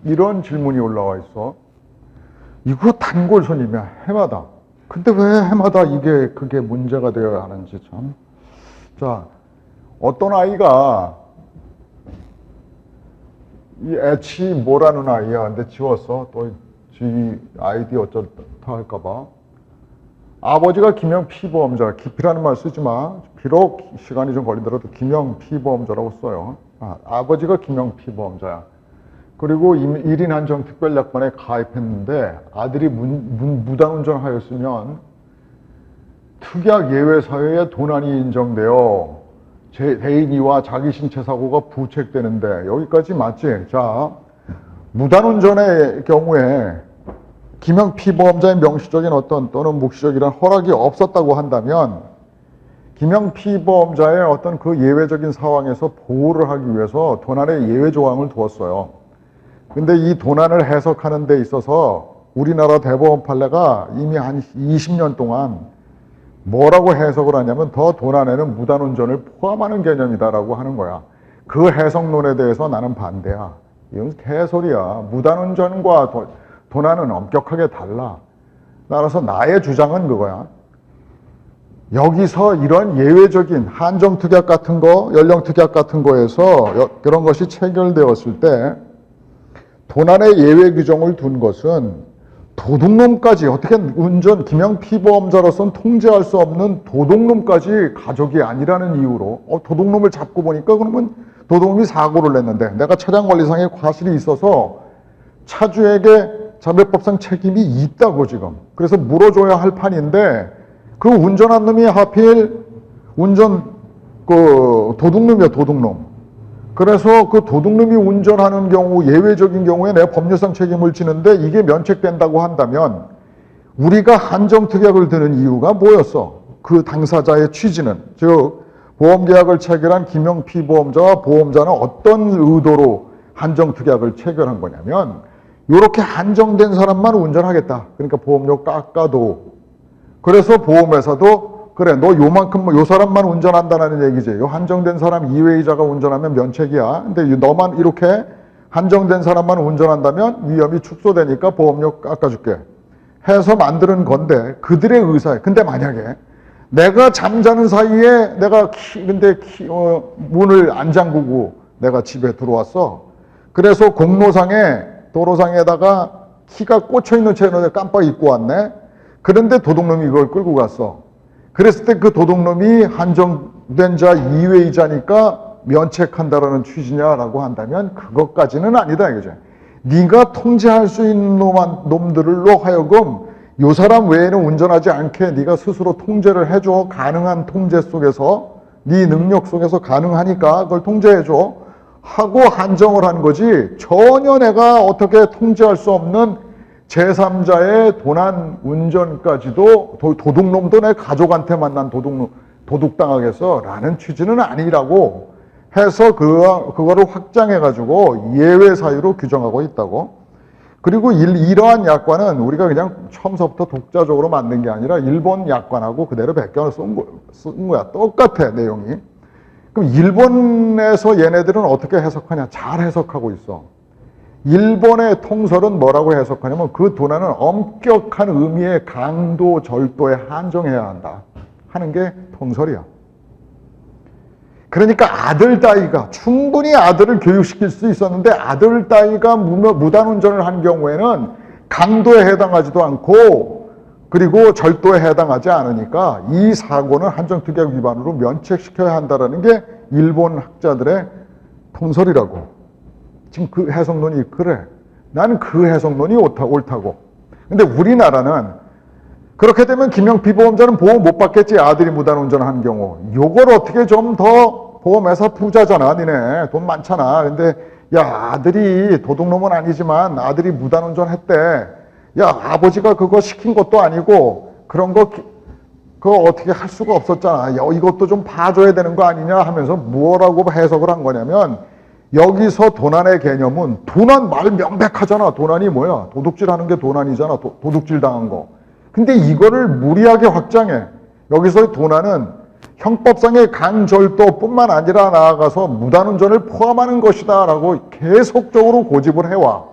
이런 질문이 올라와 있어. 이거 단골 손님이야, 해마다. 근데 왜 해마다 그게 문제가 되어야 하는지 참. 자, 어떤 아이가 이 애치 뭐라는 아이야. 근데 지웠어. 또 지 아이디 어쩌다 할까봐. 아버지가 김영 피보험자. 기피라는 말 쓰지 마. 비록 시간이 좀 걸리더라도 김영 피보험자라고 써요. 아버지가 김영 피보험자야. 그리고 1인 한정 특별약관에 가입했는데 아들이 무단운전 하였으면 특약 예외 사유에 도난이 인정되어 대인이와 자기 신체 사고가 부책되는데 여기까지 맞지? 자, 무단운전의 경우에 김영 피보험자의 명시적인 또는 묵시적이란 허락이 없었다고 한다면 김영 피보험자의 어떤 그 예외적인 상황에서 보호를 하기 위해서 도난의 예외 조항을 두었어요. 근데 이 도난을 해석하는 데 있어서 우리나라 대법원 판례가 이미 한 20년 동안 뭐라고 해석을 하냐면 더 도난에는 무단운전을 포함하는 개념이다라고 하는 거야. 그 해석론에 대해서 나는 반대야. 이건 개소리야. 무단운전과 도난은 엄격하게 달라. 따라서 나의 주장은 그거야. 여기서 이런 예외적인 한정특약 같은 거, 연령특약 같은 거에서 그런 것이 체결되었을 때 도난의 예외 규정을 둔 것은 도둑놈까지 어떻게 김영 피보험자로서는 통제할 수 없는 도둑놈까지 가족이 아니라는 이유로 도둑놈을 잡고 보니까 그러면 도둑놈이 사고를 냈는데 내가 차량관리상의 과실이 있어서 차주에게 자배법상 책임이 있다고 지금. 그래서 물어줘야 할 판인데 그 운전한 놈이 하필 도둑놈이야, 도둑놈. 그래서 그 도둑놈이 운전하는 경우, 예외적인 경우에 내가 법률상 책임을 지는데 이게 면책된다고 한다면 우리가 한정특약을 드는 이유가 뭐였어? 그 당사자의 취지는. 즉, 보험계약을 체결한 김영 피보험자와 보험자는 어떤 의도로 한정특약을 체결한 거냐면 이렇게 한정된 사람만 운전하겠다. 그러니까 보험료 깎아도. 그래서 보험회사도 그래, 너 요 사람만 운전한다는 얘기지. 요 한정된 사람 이외의자가 운전하면 면책이야. 근데 너만 이렇게 한정된 사람만 운전한다면 위험이 축소되니까 보험료 깎아줄게. 해서 만드는 건데 그들의 의사에. 근데 만약에 내가 잠자는 사이에 내가 문을 안 잠그고 내가 집에 들어왔어. 그래서 도로상에다가 키가 꽂혀있는 채로 깜빡 잊고 왔네. 그런데 도둑놈이 이걸 끌고 갔어. 그랬을 때 그 도둑놈이 한정된 자 이외의자니까 면책한다라는 취지냐라고 한다면 그것까지는 아니다 이거죠. 네가 통제할 수 있는 놈들로 하여금 요 사람 외에는 운전하지 않게 네가 스스로 통제를 해줘. 가능한 통제 속에서 네 능력 속에서 가능하니까 그걸 통제해줘 하고 한정을 한 거지. 전혀 내가 어떻게 통제할 수 없는 제3자의 도난 운전까지도 도둑놈도 내 가족한테 만난 도둑당하겠어 라는 취지는 아니라고 해서 그거를 확장해가지고 예외 사유로 규정하고 있다고. 그리고 이러한 약관은 우리가 그냥 처음서부터 독자적으로 만든 게 아니라 일본 약관하고 그대로 베껴서 쓴 거야. 똑같아 내용이. 그럼 일본에서 얘네들은 어떻게 해석하냐? 잘 해석하고 있어. 일본의 통설은 뭐라고 해석하냐면 그 도난은 엄격한 의미의 강도, 절도에 한정해야 한다 하는 게 통설이야. 그러니까 아들 따위가 충분히 아들을 교육시킬 수 있었는데 아들 따위가 무단운전을 한 경우에는 강도에 해당하지도 않고 그리고 절도에 해당하지 않으니까 이 사고는 한정특약 위반으로 면책시켜야 한다는 게 일본 학자들의 통설이라고. 지금 그 해석론이 그래. 나는 그 해석론이 옳다고. 근데 우리나라는 그렇게 되면 김영 피보험자는 보험 못 받겠지. 아들이 무단운전한 경우. 요걸 어떻게 좀 더 보험회사 부자잖아. 니네 돈 많잖아. 근데 야 아들이 도둑놈은 아니지만 아들이 무단운전했대. 야 아버지가 그거 시킨 것도 아니고 그런 거 그거 어떻게 할 수가 없었잖아. 야 이것도 좀 봐줘야 되는 거 아니냐 하면서 뭐라고 해석을 한 거냐면 여기서 도난의 개념은 도난 말 명백하잖아. 도난이 뭐야? 도둑질하는 게 도난이잖아. 도둑질 당한 거. 근데 이거를 무리하게 확장해. 여기서의 도난은 형법상의 강절도뿐만 아니라 나아가서 무단운전을 포함하는 것이다 라고 계속적으로 고집을 해와.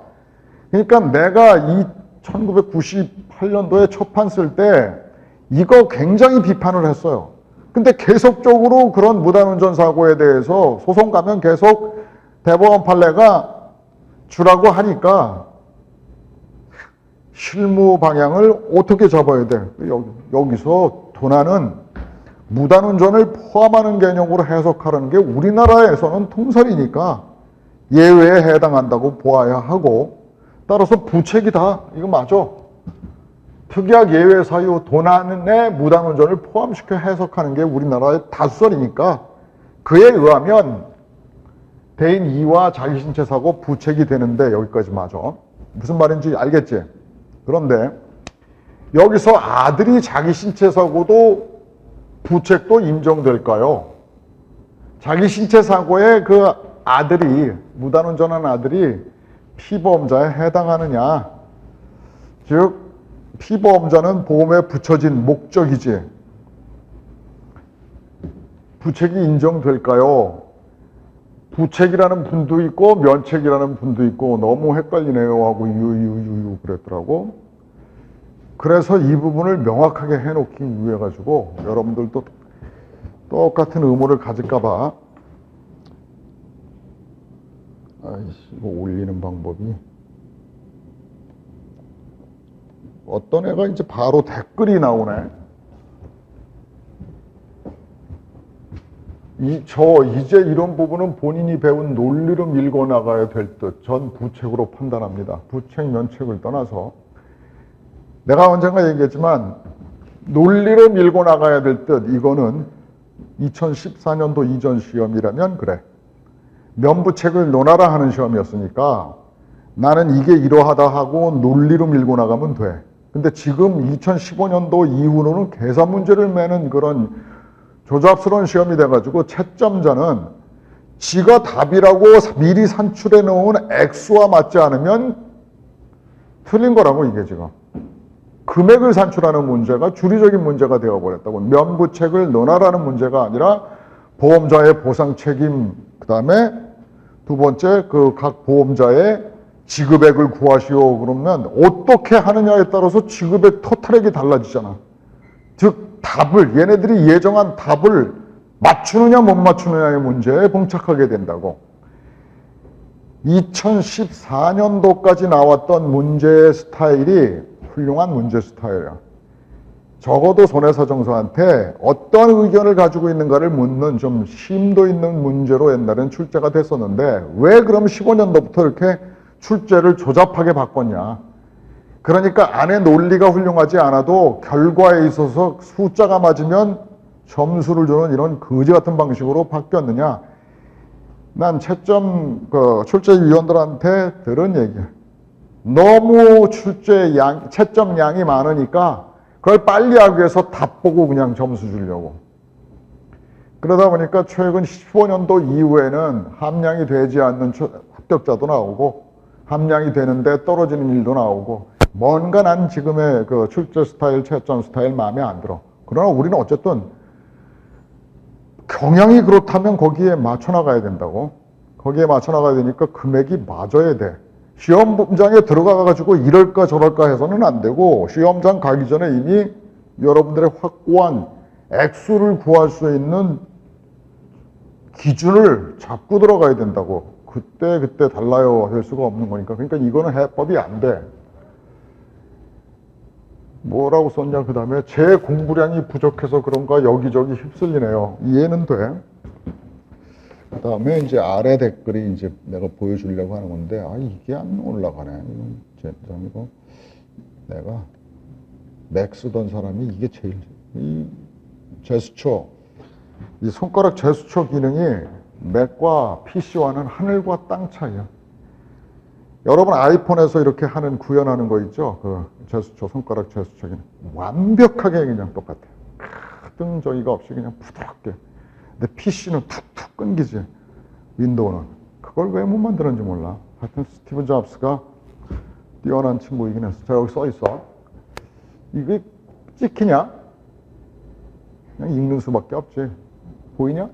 그러니까 내가 이 1998년도에 초판 쓸 때 이거 굉장히 비판을 했어요. 근데 계속적으로 그런 무단운전 사고에 대해서 소송 가면 계속 대법원 판례가 주라고 하니까 실무 방향을 어떻게 잡아야 돼? 여기서 도난은 무단운전을 포함하는 개념으로 해석하라는 게 우리나라에서는 통설이니까 예외에 해당한다고 보아야 하고, 따라서 부책이다. 이거 맞아. 특약 예외 사유 도난에 무단운전을 포함시켜 해석하는 게 우리나라의 다수설이니까 그에 의하면 대인 2와 자기신체 사고 부책이 되는데 여기까지 맞아. 무슨 말인지 알겠지? 그런데 여기서 아들이 자기신체 사고도 부책도 인정될까요? 자기신체 사고에 그 아들이, 무단운전한 아들이 피보험자에 해당하느냐? 즉 피보험자는 보험에 붙여진 목적이지. 부책이 인정될까요? 부책이라는 분도 있고 면책이라는 분도 있고 너무 헷갈리네요 하고 유유유유 그랬더라고. 그래서 이 부분을 명확하게 해놓기 위해 가지고 여러분들도 똑같은 의무를 가질까 봐 이거 올리는 방법이, 어떤 애가 이제 바로 댓글이 나오네. 이제 이런 부분은 본인이 배운 논리로 밀고 나가야 될 듯 전 부책으로 판단합니다. 부책, 면책을 떠나서 내가 언젠가 얘기했지만 논리로 밀고 나가야 될 듯 이거는 2014년도 이전 시험이라면 그래. 면부책을 논하라 하는 시험이었으니까 나는 이게 이러하다 하고 논리로 밀고 나가면 돼. 근데 지금 2015년도 이후로는 계산 문제를 매는 그런 조잡스러운 시험이 돼가지고 채점자는 지가 답이라고 미리 산출해 놓은 액수와 맞지 않으면 틀린 거라고. 이게 지금 금액을 산출하는 문제가 주리적인 문제가 되어버렸다고. 면부책을 논하라는 문제가 아니라 보험자의 보상 책임, 그 다음에 두 번째 그 각 보험자의 지급액을 구하시오. 그러면 어떻게 하느냐에 따라서 지급액 토탈액이 달라지잖아. 즉 답을, 얘네들이 예정한 답을 맞추느냐 못 맞추느냐의 문제에 봉착하게 된다고. 2014년도까지 나왔던 문제 스타일이 훌륭한 문제 스타일이야. 적어도 손해사정서한테 어떤 의견을 가지고 있는가를 묻는 좀 심도 있는 문제로 옛날엔 출제가 됐었는데 왜 그럼 15년도부터 이렇게 출제를 조잡하게 바꿨냐. 그러니까 안에 논리가 훌륭하지 않아도 결과에 있어서 숫자가 맞으면 점수를 주는 이런 거지 같은 방식으로 바뀌었느냐. 난 채점 출제위원들한테 들은 얘기야. 너무 채점 양이 많으니까 그걸 빨리 하기 위해서 답 보고 그냥 점수 주려고. 그러다 보니까 최근 15년도 이후에는 함량이 되지 않는 합격자도 나오고 함량이 되는데 떨어지는 일도 나오고, 뭔가 난 지금의 그 출제 스타일, 채점 스타일 마음에 안 들어. 그러나 우리는 어쨌든 경향이 그렇다면 거기에 맞춰 나가야 된다고. 거기에 맞춰 나가야 되니까 금액이 맞아야 돼. 시험장에 들어가가지고 이럴까 저럴까 해서는 안 되고, 시험장 가기 전에 이미 여러분들의 확고한 액수를 구할 수 있는 기준을 잡고 들어가야 된다고. 그때 달라요 할 수가 없는 거니까. 그러니까 이거는 해법이 안 돼. 뭐라고 썼냐, 그 다음에 제 공부량이 부족해서 그런가 여기저기 휩쓸리네요. 이해는 돼. 그 다음에 이제 아래 댓글이 이제 내가 보여주려고 하는 건데, 이게 안 올라가네. 이거 내가 맥 쓰던 사람이 이게 제일, 이 제스처, 이 손가락 제스처 기능이 맥과 PC와는 하늘과 땅 차이야. 여러분 아이폰에서 이렇게 하는 구현하는 거 있죠? 그 제스처, 손가락 제스처 기능. 완벽하게 그냥 똑같아요. 등 저기가 없이 그냥 부드럽게. 근데 PC는 툭툭 끊기지. 윈도우는. 그걸 왜 못 만드는지 몰라. 하여튼 스티브 잡스가 뛰어난 친구이긴 했어. 자, 여기 써 있어. 이게 찍히냐? 그냥 읽는 수밖에 없지. 보이냐?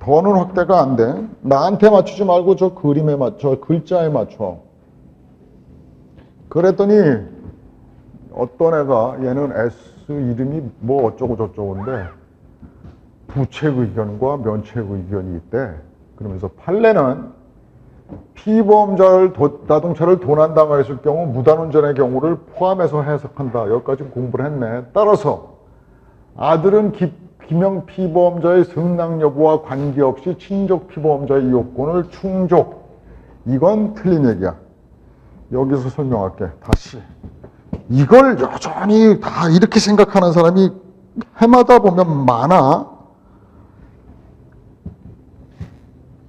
더는 확대가 안 돼. 나한테 맞추지 말고 저 그림에 맞춰, 글자에 맞춰. 그랬더니 어떤 애가 얘는 S 이름이 뭐 어쩌고 저쩌고인데 부책 의견과 면책 의견이 있대. 그러면서 판례는 피보험자를 자동차를 도난당했을 경우 무단운전의 경우를 포함해서 해석한다. 여기까지 공부를 했네. 따라서 아들은 기명 피보험자의 승낙 여부와 관계없이 친족 피보험자의 요건을 충족. 이건 틀린 얘기야. 여기서 설명할게. 다시. 이걸 여전히 다 이렇게 생각하는 사람이 해마다 보면 많아.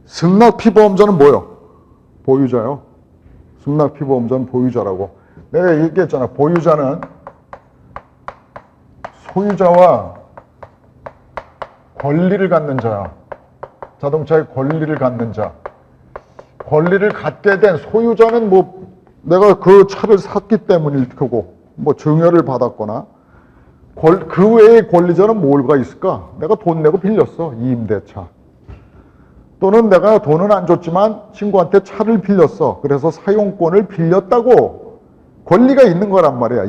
승낙 피보험자는 뭐요? 보유자요. 승낙 피보험자는 보유자라고. 내가 얘기했잖아. 보유자는 소유자와 권리를 갖는 자야. 자동차의 권리를 갖는 자. 권리를 갖게 된 소유자는 뭐 내가 그 차를 샀기 때문일 거고 뭐 증여를 받았거나 그 외의 권리자는 뭐가 있을까? 내가 돈 내고 빌렸어. 이 임대차. 또는 내가 돈은 안 줬지만 친구한테 차를 빌렸어. 그래서 사용권을 빌렸다고 권리가 있는 거란 말이야.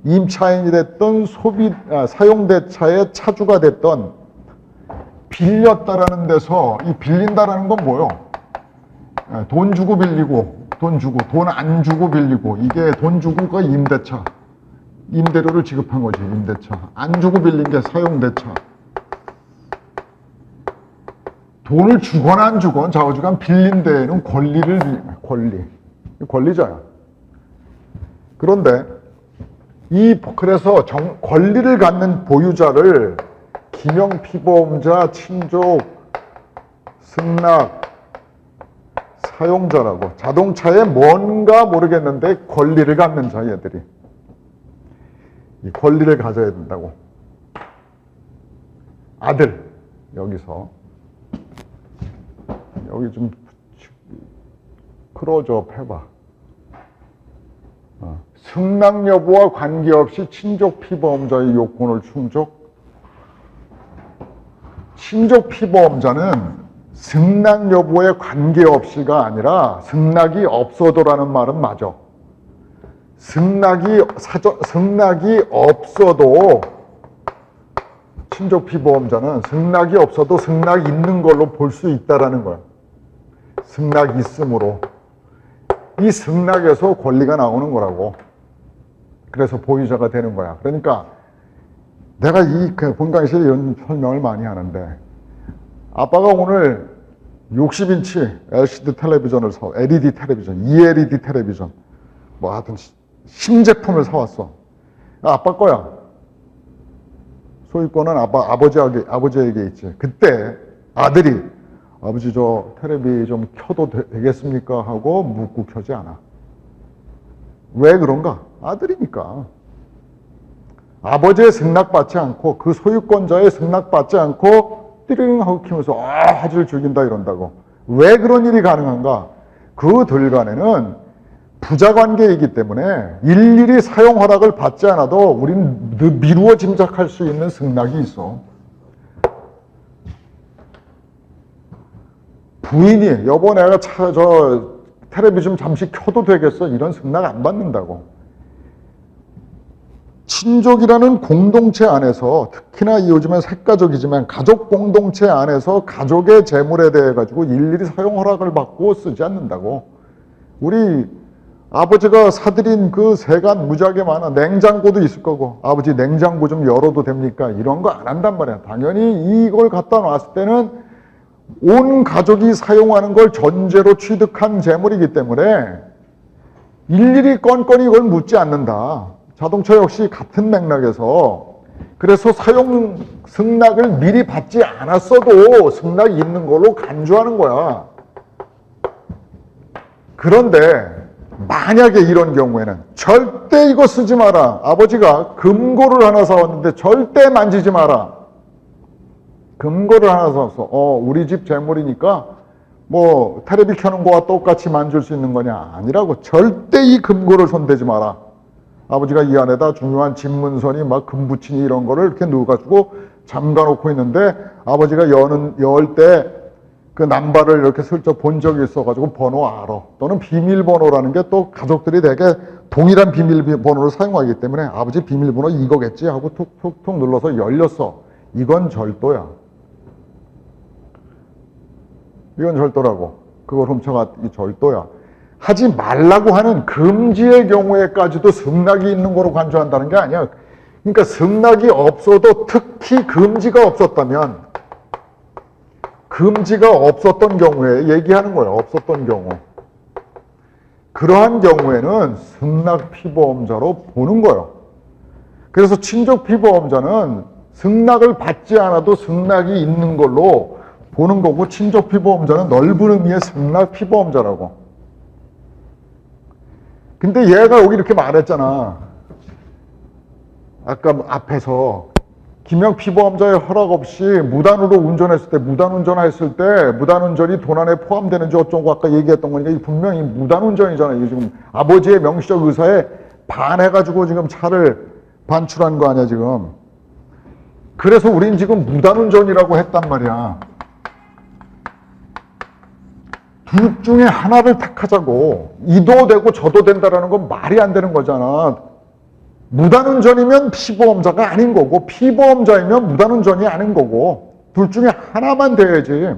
임차인이 됐던 사용대차의 차주가 됐던 빌렸다라는 데서 이 빌린다라는 건 뭐요? 돈 주고 빌리고 돈 안 주고 빌리고 이게 돈 주고가 임대차. 임대료를 지급한 거지. 임대차. 안 주고 빌린 게 사용대차. 돈을 주건 안 주건 좌우지간 빌린 데에는 권리자야. 그런데 그래서 권리를 갖는 보유자를 기명 피보험자, 친족, 승낙, 사용자라고. 자동차에 뭔가 모르겠는데 권리를 갖는 자, 얘들이. 이 권리를 가져야 된다고. 아들, 여기서. 여기 좀 크로즈업 해봐. 승낙 여부와 관계없이 친족 피보험자의 요건을 충족. 친족 피보험자는 승낙 여부에 관계없이가 아니라 승낙이 없어도라는 말은 맞아. 승낙이 없어도 친족 피보험자는 승낙이 없어도 승낙이 있는 걸로 볼 수 있다라는 거야. 승낙이 있으므로. 이 승낙에서 권리가 나오는 거라고. 그래서 보유자가 되는 거야. 그러니까 내가 본 강의실에 이런 설명을 많이 하는데 아빠가 오늘 60인치 LCD 텔레비전을 LED 텔레비전, ELED 텔레비전 뭐 하여튼 신제품을 사왔어. 아빠 거야. 소유권은 아버지에게 있지. 그때 아들이 아버지 저 텔레비 좀 켜도 되겠습니까? 하고 묻고 켜지 않아. 왜 그런가? 아들이니까. 아버지의 승낙받지 않고 그 소유권자의 승낙받지 않고 띠링 하고 키면서 화질을 죽인다 이런다고. 왜 그런 일이 가능한가? 그 들간에는 부자관계이기 때문에 일일이 사용 허락을 받지 않아도 우리는 미루어 짐작할 수 있는 승낙이 있어. 부인이 여보 내가 저 텔레비 좀 잠시 켜도 되겠어? 이런 승낙 안 받는다고. 친족이라는 공동체 안에서 특히나 요즘엔 핵가족이지만 가족 공동체 안에서 가족의 재물에 대해 가지고 일일이 사용 허락을 받고 쓰지 않는다고. 우리 아버지가 사들인 그 세간 무지하게 많아. 냉장고도 있을 거고 아버지 냉장고 좀 열어도 됩니까? 이런 거 안 한단 말이야. 당연히 이걸 갖다 놨을 때는 온 가족이 사용하는 걸 전제로 취득한 재물이기 때문에 일일이 건건이 이걸 묻지 않는다. 자동차 역시 같은 맥락에서 그래서 사용 승낙을 미리 받지 않았어도 승낙이 있는 걸로 간주하는 거야. 그런데 만약에 이런 경우에는 절대 이거 쓰지 마라. 아버지가 금고를 하나 사왔는데 절대 만지지 마라. 금고를 하나 사서 우리 집 재물이니까 뭐 텔레비 켜는 거와 똑같이 만질 수 있는 거냐? 아니라고. 절대 이 금고를 손대지 마라. 아버지가 이 안에다 중요한 집문서니 막 금붙이니 이런 거를 이렇게 넣어가지고 잠가놓고 있는데 아버지가 열 때 그 남발을 이렇게 슬쩍 본 적이 있어가지고 번호 알아. 또는 비밀번호라는 게 또 가족들이 되게 동일한 비밀번호를 사용하기 때문에 아버지 비밀번호 이거겠지 하고 툭툭툭 눌러서 열렸어. 이건 절도야. 이건 절도라고. 그걸 훔쳐갔기 절도야. 하지 말라고 하는 금지의 경우에까지도 승낙이 있는 거로 간주한다는 게 아니야. 그러니까 승낙이 없어도 특히 금지가 없었다면 금지가 없었던 경우에 얘기하는 거예요. 없었던 경우. 그러한 경우에는 승낙 피보험자로 보는 거예요. 그래서 친족 피보험자는 승낙을 받지 않아도 승낙이 있는 걸로 보는 거고 친족 피보험자는 넓은 의미의 승낙 피보험자라고. 근데 얘가 여기 이렇게 말했잖아. 아까 앞에서 김영 피보험자의 허락 없이 무단으로 운전했을 때, 무단운전했을 때 무단운전이 도난에 포함되는지 어쩌고 아까 얘기했던 거니까 이게 분명히 무단운전이잖아. 이게 지금 아버지의 명시적 의사에 반해가지고 지금 차를 반출한 거 아니야 지금. 그래서 우린 지금 무단운전이라고 했단 말이야. 둘 중에 하나를 택하자고. 이도 되고 저도 된다라는 건 말이 안 되는 거잖아. 무단운전이면 피보험자가 아닌 거고 피보험자이면 무단운전이 아닌 거고 둘 중에 하나만 돼야지.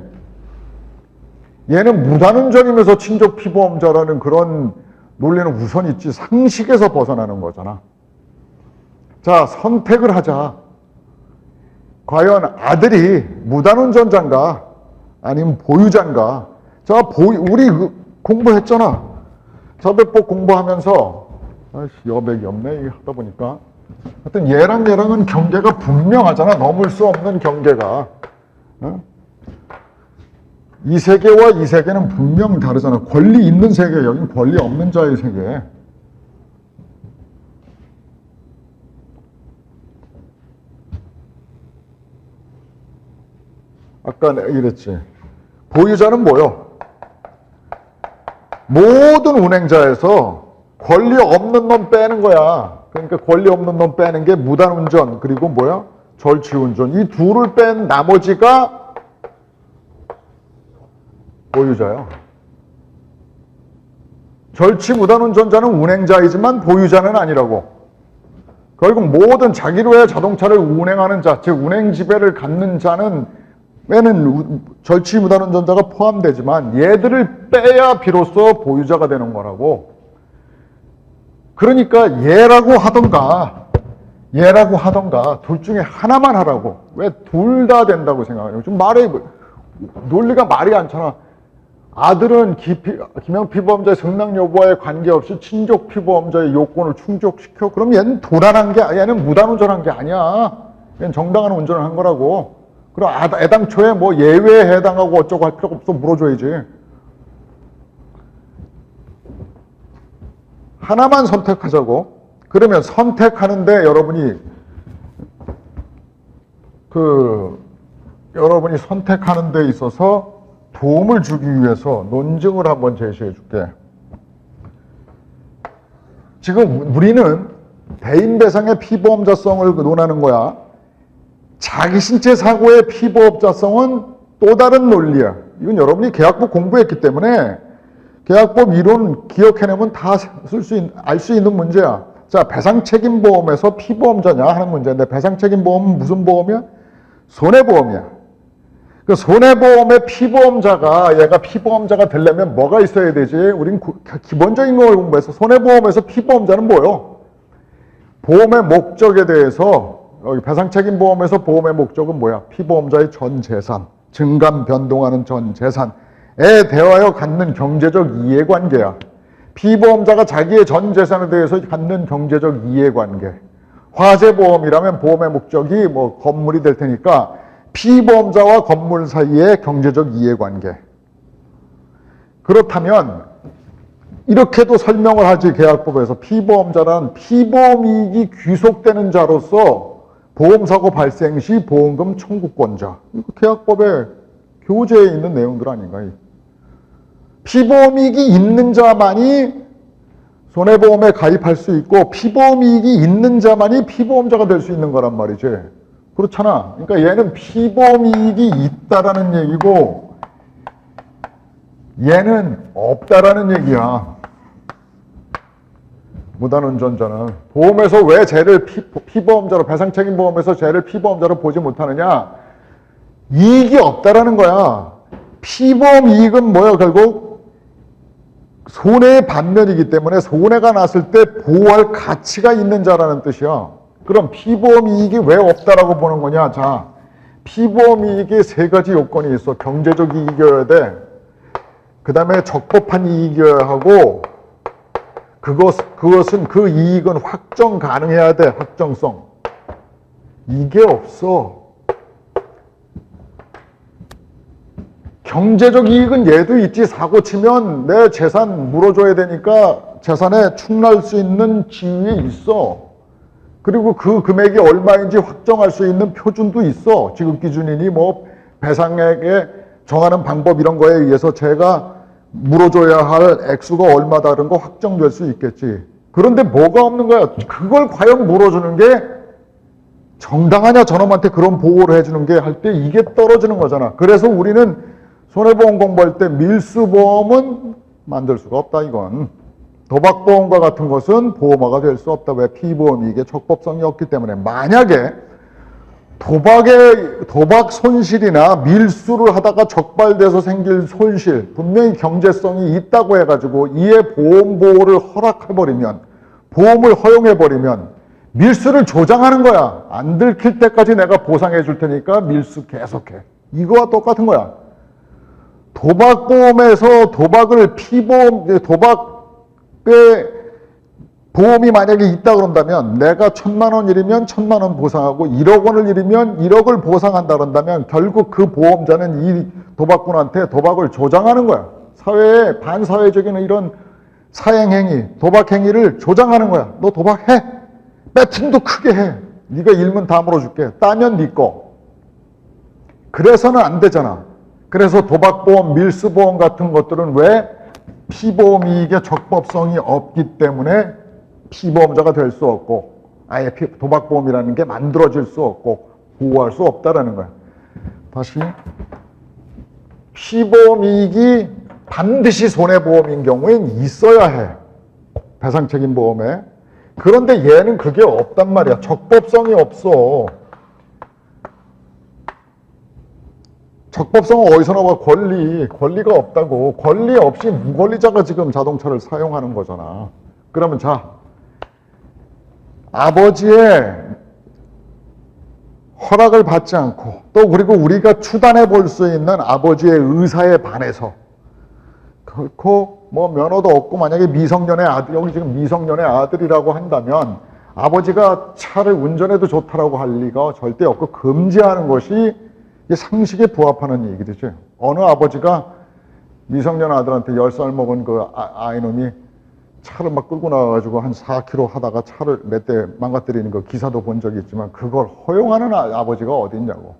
얘는 무단운전이면서 친족 피보험자라는 그런 논리는 우선 있지. 상식에서 벗어나는 거잖아. 자, 선택을 하자. 과연 아들이 무단운전자인가 아니면 보유자인가. 자, 우리 공부했잖아. 사배법 공부하면서 여백이 없네 이게 하다 보니까. 하여튼 얘랑은 경계가 분명하잖아. 넘을 수 없는 경계가. 어? 이 세계와 이 세계는 분명 다르잖아. 권리 있는 세계, 여긴 권리 없는 자의 세계. 아까 내가 이랬지. 보유자는 뭐요? 모든 운행자에서 권리 없는 놈 빼는 거야. 그러니까 권리 없는 놈 빼는 게 무단운전 그리고 뭐야? 절취운전. 이 둘을 뺀 나머지가 보유자야. 절취 무단운전자는 운행자이지만 보유자는 아니라고. 결국 모든 자기로의 자동차를 운행하는 자, 즉 운행 지배를 갖는 자는 빼는 절취 무단운전자가 포함되지만 얘들을 빼야 비로소 보유자가 되는 거라고. 그러니까 얘라고 하던가 둘 중에 하나만 하라고. 왜 둘 다 된다고 생각하냐고. 좀 논리가 말이 않잖아. 아들은 김영 피보험자의 승낙 여부와에 관계없이 친족 피보험자의 요건을 충족시켜. 그럼 얘는 도난한 게, 얘는 무단운전한 게 아니야. 얘는 정당한 운전을 한 거라고. 그럼 애당초에 뭐 예외에 해당하고 어쩌고 할 필요가 없어. 물어줘야지. 하나만 선택하자고. 그러면 선택하는데 여러분이 선택하는 데 있어서 도움을 주기 위해서 논증을 한번 제시해 줄게. 지금 우리는 대인배상의 피보험자성을 논하는 거야. 자기신체 사고의 피보험자성은 또 다른 논리야. 이건 여러분이 계약법 공부했기 때문에 계약법 이론 기억해내면 다 알 수 있는 문제야. 자, 배상책임보험에서 피보험자냐 하는 문제인데 배상책임보험은 무슨 보험이야? 손해보험이야. 그 손해보험의 피보험자가 얘가 피보험자가 되려면 뭐가 있어야 되지? 우린 기본적인 걸 공부해서 손해보험에서 피보험자는 뭐예요? 보험의 목적에 대해서 여기 배상책임보험에서 보험의 목적은 뭐야? 피보험자의 전 재산, 증감 변동하는 전 재산에 대하여 갖는 경제적 이해관계야. 피보험자가 자기의 전 재산에 대해서 갖는 경제적 이해관계. 화재보험이라면 보험의 목적이 뭐 건물이 될 테니까 피보험자와 건물 사이의 경제적 이해관계. 그렇다면 이렇게도 설명을 하지. 계약법에서 피보험자란 피보험이익이 귀속되는 자로서 보험사고 발생 시 보험금 청구권자. 이거 계약법의 교재에 있는 내용들 아닌가. 피보험이익이 있는 자만이 손해보험에 가입할 수 있고 피보험이익이 있는 자만이 피보험자가 될 수 있는 거란 말이지. 그렇잖아. 그러니까 얘는 피보험 이익이 있다라는 얘기고 얘는 없다라는 얘기야. 무단운전자는. 보험에서 왜 쟤를 피보험자로, 배상책임보험에서 쟤를 피보험자로 보지 못하느냐? 이익이 없다라는 거야. 피보험 이익은 뭐야? 결국 손해의 반면이기 때문에 손해가 났을 때 보호할 가치가 있는 자라는 뜻이야. 그럼 피보험 이익이 왜 없다라고 보는 거냐? 자, 피보험 이익에 세 가지 요건이 있어. 경제적 이익이어야 돼. 그 다음에 적법한 이익이어야 하고, 그것은 그 이익은 확정 가능해야 돼. 확정성. 이게 없어. 경제적 이익은 얘도 있지. 사고 치면 내 재산 물어줘야 되니까 재산에 충날 수 있는 지위에 있어. 그리고 그 금액이 얼마인지 확정할 수 있는 표준도 있어. 지급기준이니 뭐 배상액에 정하는 방법 이런 거에 의해서 제가 물어줘야 할 액수가 얼마다 그런 거 확정될 수 있겠지. 그런데 뭐가 없는 거야? 그걸 과연 물어주는 게 정당하냐? 저놈한테 그런 보호를 해주는 게 할 때 이게 떨어지는 거잖아. 그래서 우리는 손해보험 공부할 때 밀수보험은 만들 수가 없다 이건. 도박보험과 같은 것은 보험화가 될 수 없다. 왜? 피보험이 이게 적법성이 없기 때문에. 만약에 도박 손실이나 밀수를 하다가 적발돼서 생길 손실, 분명히 경제성이 있다고 해가지고 이에 보험 보호를 허락해버리면, 보험을 허용해버리면 밀수를 조장하는 거야. 안 들킬 때까지 내가 보상해 줄 테니까 밀수 계속해. 이거와 똑같은 거야. 도박보험에서 도박을 도박의 보험이 만약에 있다 그런다면 내가 1,000만 원 일이면 1,000만 원 보상하고 1억 원을 일이면 1억을 보상한다 그런다면 결국 그 보험자는 이 도박꾼한테 도박을 조장하는 거야. 사회에 반사회적인 이런 사행행위, 도박행위를 조장하는 거야. 너 도박해. 배팅도 크게 해. 네가 일면 다 물어줄게. 따면 네 거. 그래서는 안 되잖아. 그래서 도박보험, 밀수보험 같은 것들은 왜? 피보험 이익의 적법성이 없기 때문에 피보험자가 될 수 없고 아예 도박보험이라는 게 만들어질 수 없고 보호할 수 없다라는 거야. 다시 피보험 이익이 반드시 손해보험인 경우엔 있어야 해. 배상책임보험에. 그런데 얘는 그게 없단 말이야. 적법성이 없어. 적법성은 어디서 나와? 권리가 없다고. 권리 없이 무권리자가 지금 자동차를 사용하는 거잖아. 그러면 자, 아버지의 허락을 받지 않고 또 그리고 우리가 추단해 볼 수 있는 아버지의 의사에 반해서 결코 뭐 면허도 없고 만약에 미성년의 아들, 여기 지금 미성년의 아들이라고 한다면 아버지가 차를 운전해도 좋다라고 할 리가 절대 없고 금지하는 것이 상식에 부합하는 얘기죠. 어느 아버지가 미성년 아들한테 10살 먹은 그 아이놈이 차를 막 끌고 나와가지고 한 4km 하다가 차를 몇 대 망가뜨리는 그 기사도 본 적이 있지만 그걸 허용하는 아버지가 어디 있냐고.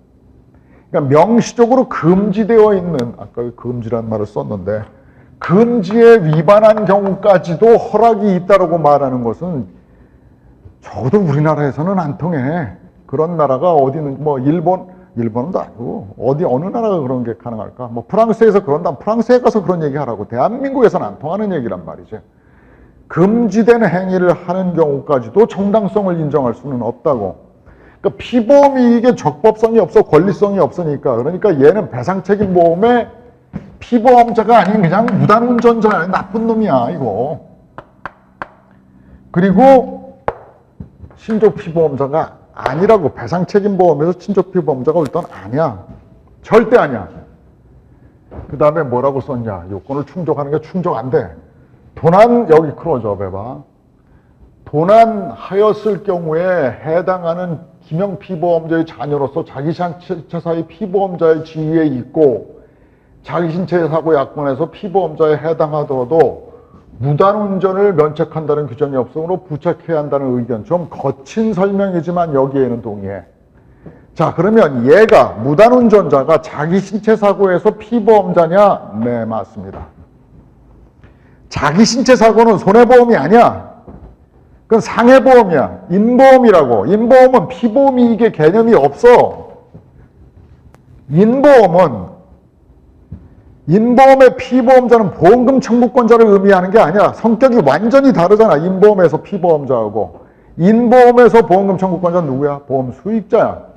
그러니까 명시적으로 금지되어 있는, 아까 금지란 말을 썼는데 금지에 위반한 경우까지도 허락이 있다라고 말하는 것은 적어도 우리나라에서는 안 통해. 그런 나라가 어디는 뭐 일본도 아니고 어느 나라가 그런 게 가능할까? 뭐 프랑스에서 그런다. 프랑스에 가서 그런 얘기 하라고. 대한민국에서는 안 통하는 얘기란 말이죠. 금지된 행위를 하는 경우까지도 정당성을 인정할 수는 없다고. 그러니까 피보험이 이게 적법성이 없어, 권리성이 없으니까. 그러니까 얘는 배상책임보험의 피보험자가 아닌 그냥 무단운전자야. 나쁜 놈이야 이거. 그리고 신족피보험자가 아니라고. 배상책임보험에서 친족피보험자가 일단 아니야. 절대 아니야. 그 다음에 뭐라고 썼냐. 요건을 충족하는 게 충족 안 돼. 여기 크로즈업 해봐. 도난하였을 경우에 해당하는 기명피보험자의 자녀로서 자기신체사의 피보험자의 지위에 있고 자기신체사고 약관에서 피보험자에 해당하더라도 무단운전을 면책한다는 규정이 없으므로 부착해야 한다는 의견. 좀 거친 설명이지만 여기에는 동의해. 자, 그러면 얘가 무단운전자가 자기신체사고에서 피보험자냐? 네, 맞습니다. 자기신체사고는 손해보험이 아니야. 그건 상해보험이야. 인보험이라고. 인보험은 피보험이 이게 개념이 없어. 인보험의 피보험자는 보험금 청구권자를 의미하는 게 아니야. 성격이 완전히 다르잖아. 인보험에서 피보험자하고. 인보험에서 보험금 청구권자는 누구야? 보험 수익자야.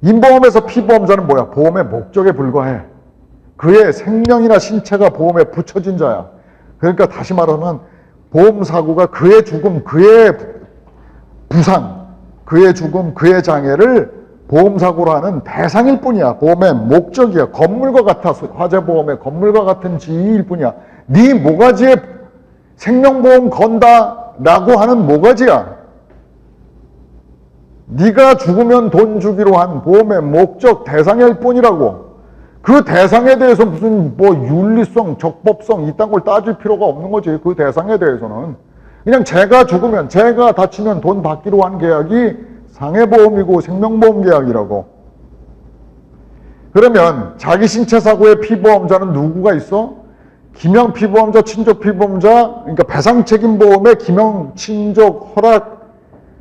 인보험에서 피보험자는 뭐야? 보험의 목적에 불과해. 그의 생명이나 신체가 보험에 붙여진 자야. 그러니까 다시 말하면 보험사고가 그의 죽음, 그의 부상, 그의 죽음, 그의 장애를 보험사고로 하는 대상일 뿐이야. 보험의 목적이야. 건물과 같아서 화재보험의 건물과 같은 지위일 뿐이야. 네 모가지에 생명보험 건다라고 하는 모가지야. 네가 죽으면 돈 주기로 한 보험의 목적 대상일 뿐이라고. 그 대상에 대해서 무슨 뭐 윤리성, 적법성 이딴 걸 따질 필요가 없는 거지. 그 대상에 대해서는 그냥 제가 죽으면, 제가 다치면 돈 받기로 한 계약이 상해보험이고 생명보험 계약이라고. 그러면 자기 신체 사고의 피보험자는 누구가 있어? 기명 피보험자, 친족 피보험자, 그러니까 배상책임보험의 기명, 친족, 허락,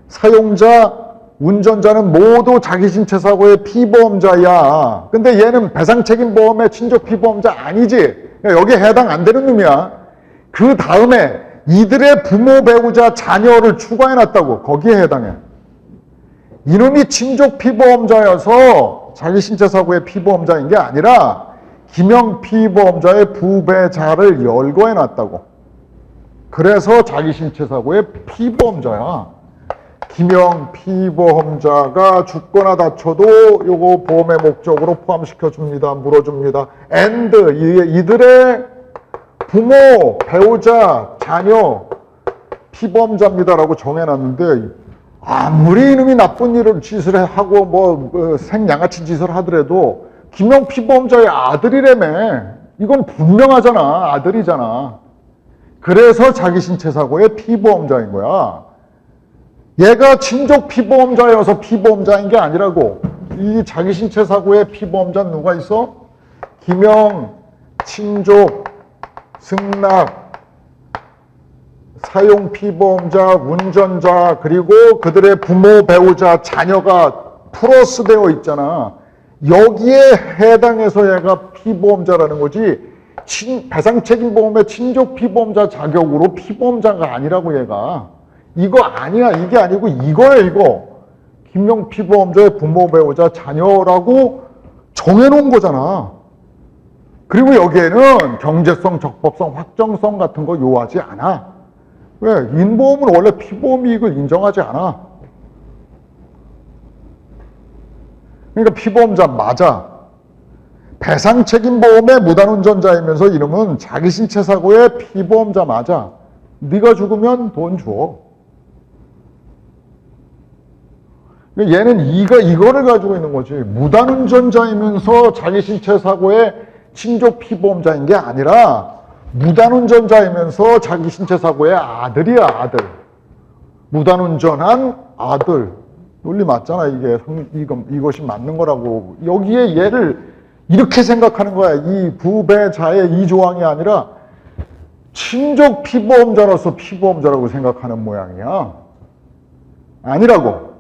사용자, 운전자는 모두 자기 신체 사고의 피보험자야. 근데 얘는 배상책임보험의 친족 피보험자 아니지. 여기에 해당 안 되는 놈이야. 그 다음에 이들의 부모, 배우자, 자녀를 추가해놨다고. 거기에 해당해. 이놈이 친족 피보험자여서 자기 신체 사고의 피보험자인 게 아니라 기명 피보험자의 부배자를 열거해놨다고. 그래서 자기 신체 사고의 피보험자야. 기명 피보험자가 죽거나 다쳐도 요거 보험의 목적으로 포함시켜 줍니다. 물어줍니다. and 이들의 부모, 배우자, 자녀 피보험자입니다라고 정해놨는데 아무리 이놈이 나쁜 일을 짓을 하고 뭐 생양아치 짓을 하더라도 기명 피보험자의 아들이라며. 이건 분명하잖아. 아들이잖아. 그래서 자기 신체 사고의 피보험자인 거야. 얘가 친족 피보험자여서 피보험자인 게 아니라고. 이 자기 신체 사고의 피보험자는 누가 있어? 기명, 친족, 승낙, 사용 피보험자, 운전자, 그리고 그들의 부모, 배우자, 자녀가 플러스 되어 있잖아. 여기에 해당해서 얘가 피보험자라는 거지. 배상책임보험의 친족 피보험자 자격으로 피보험자가 아니라고 얘가. 이거 아니야. 이게 아니고 이거야 이거. 기명 피보험자의 부모, 배우자, 자녀라고 정해놓은 거잖아. 그리고 여기에는 경제성, 적법성, 확정성 같은 거 요하지 않아. 왜? 인보험은 원래 피보험 이익을 인정하지 않아. 그러니까 피보험자 맞아. 배상책임보험의 무단운전자이면서 이름은 자기 신체 사고의 피보험자 맞아. 네가 죽으면 돈 줘. 얘는 이거를 가지고 있는 거지. 무단운전자이면서 자기 신체 사고의 친족 피보험자인 게 아니라 무단운전자이면서 자기 신체 사고의 아들이야, 아들. 무단운전한 아들. 논리 맞잖아, 이것이 맞는 거라고. 여기에 얘를 이렇게 생각하는 거야. 이 부배자의 이 조항이 아니라 친족 피보험자로서 피보험자라고 생각하는 모양이야. 아니라고.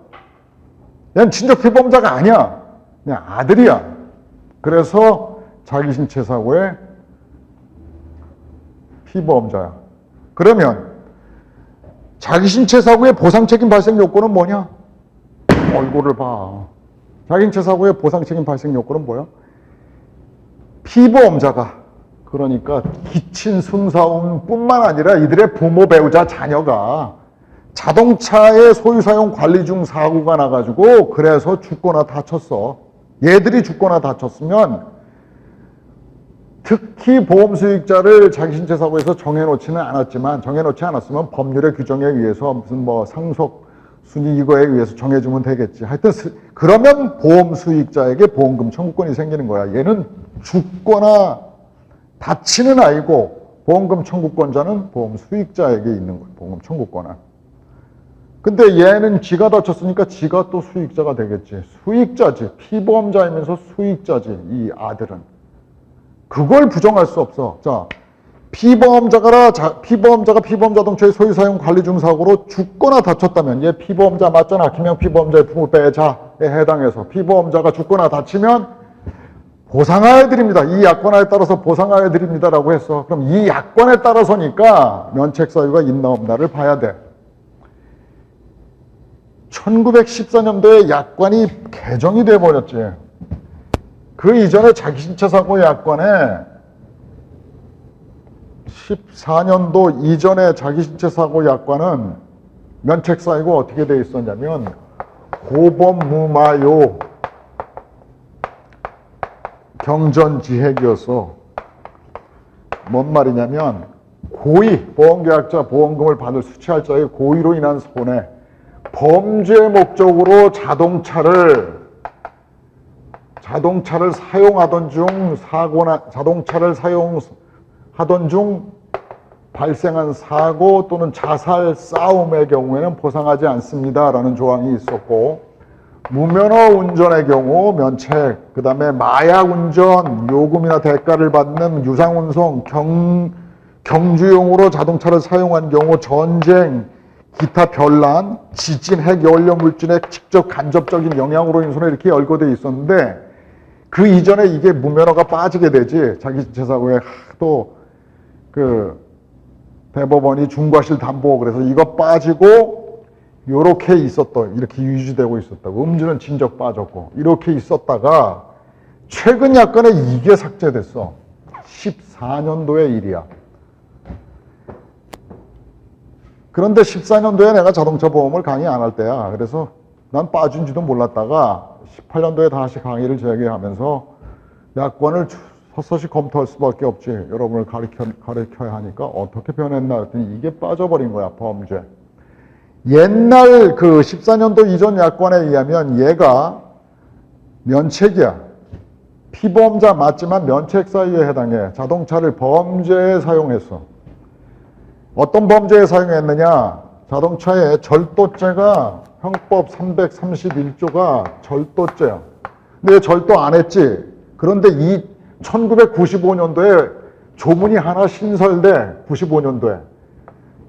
얘는 친족 피보험자가 아니야. 그냥 아들이야. 그래서 자기 신체 사고의 피보험자야. 그러면 자기 신체 사고의 보상책임 발생 요건은 뭐냐? 얼굴을 봐. 자기 신체 사고의 보상책임 발생 요건은 뭐야? 피보험자가, 그러니까 기친 승사원뿐만 아니라 이들의 부모, 배우자, 자녀가 자동차의 소유사용 관리 중 사고가 나가지고 그래서 죽거나 다쳤어. 얘들이 죽거나 다쳤으면 특히 보험 수익자를 자기 신체 사고에서 정해놓지 않았으면 법률의 규정에 의해서 무슨 뭐 상속 순위 이거에 의해서 정해주면 되겠지. 하여튼 그러면 보험 수익자에게 보험금 청구권이 생기는 거야. 얘는 죽거나 다치는 아이고 보험금 청구권자는 보험 수익자에게 있는 거야. 보험금 청구권은. 근데 얘는 지가 다쳤으니까 지가 또 수익자가 되겠지. 수익자지. 피보험자이면서 수익자지. 이 아들은. 그걸 부정할 수 없어. 자, 피보험자가 피보험 자동차의 소유 사용 관리 중 사고로 죽거나 다쳤다면, 얘 피보험자 맞잖아. 김영 피보험자의 부배자에 해당해서 피보험자가 죽거나 다치면 보상하여 드립니다. 이 약관에 따라서 보상하여 드립니다라고 했어. 그럼 이 약관에 따라서니까 면책 사유가 있나 없나를 봐야 돼. 1914년도에 약관이 개정이 돼 버렸지. 그 이전에 자기신체 사고 약관에 14년도 이전에 자기신체 사고 약관은 면책 사유가 어떻게 돼 있었냐면 고범무마요 경전지핵이었어. 뭔 말이냐면 고의, 보험계약자 보험금을 받을 수취할자의 고의로 인한 손해, 범죄 목적으로 자동차를 사용하던 중 자동차를 사용하던 중 발생한 사고 또는 자살, 싸움의 경우에는 보상하지 않습니다라는 조항이 있었고, 무면허 운전의 경우 면책, 그 다음에 마약 운전, 요금이나 대가를 받는 유상운송, 경주용으로 자동차를 사용한 경우 전쟁, 기타 별난, 지진, 핵, 연료 물질의 직접 간접적인 영향으로 인해 손해 이렇게 열거되어 있었는데, 그 이전에 이게 무면허가 빠지게 되지. 자기신체 사고에 또 대법원이 중과실 담보 그래서 이거 빠지고 요렇게 있었던, 이렇게 유지되고 있었다고. 음주는 진적 빠졌고 이렇게 있었다가 최근 약관에 이게 삭제됐어. 14년도의 일이야. 그런데 14년도에 내가 자동차 보험을 강의 안 할 때야. 그래서 난 빠진지도 몰랐다가 18년도에 다시 강의를 재개하면서 약관을 샅샅이 검토할 수밖에 없지. 여러분을 가르쳐야 하니까 어떻게 변했나 했더니 이게 빠져버린 거야, 범죄. 옛날 그 14년도 이전 약관에 의하면 얘가 면책이야. 피보험자 맞지만 면책 사유에 해당해. 자동차를 범죄에 사용했어. 어떤 범죄에 사용했느냐? 자동차의 절도죄가 형법 331조가 절도죄야. 근데 절도 안 했지. 그런데 이 1995년도에 조문이 하나 신설돼. 95년도에.